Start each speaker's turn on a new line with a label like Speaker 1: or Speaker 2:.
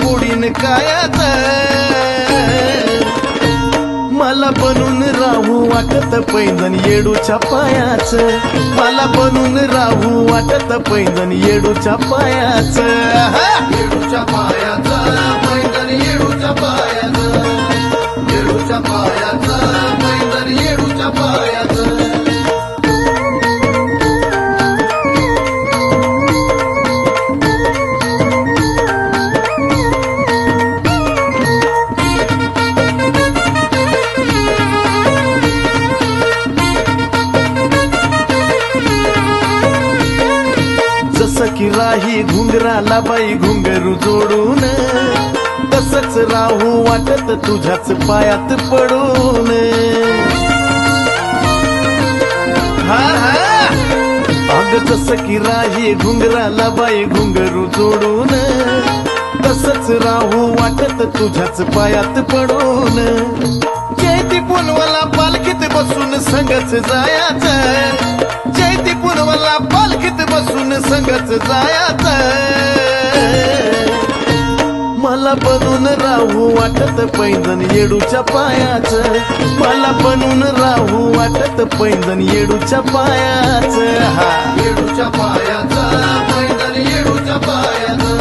Speaker 1: बुडीन कायात मला बनून राहू वाटत पैंजण येडूच्या पायाच मला बनून राहू वाटत पैंजण येडूच्या पायाच
Speaker 2: येडूच्या पायाचा पैंजण येडूच्या पायाचा येडूच्या पायाचा पैंजण येडूच्या पायाचा
Speaker 1: जसं की राही घुंगराला बाई घुंगरू जोडून तसंच राहू वाटत तुझ्याच पायात पडून हा हा अग जसं की राही घुंगराला बाई घुंगरू जोडून तसंच राहू वाटत तुझ्याच पायात पडून जयती पुनवाला पालखीत बसून संगच जायाचं जयती पुनवाला पालखीत बसून संगच जायाचं मला बनून राहू वाटत पैंजण येडूच्या पायाच मला बनून राहू वाटत पैंजण येडूच्या पायाच
Speaker 2: येडूच्या पायाचा पैंजण येडूच्या पायाचा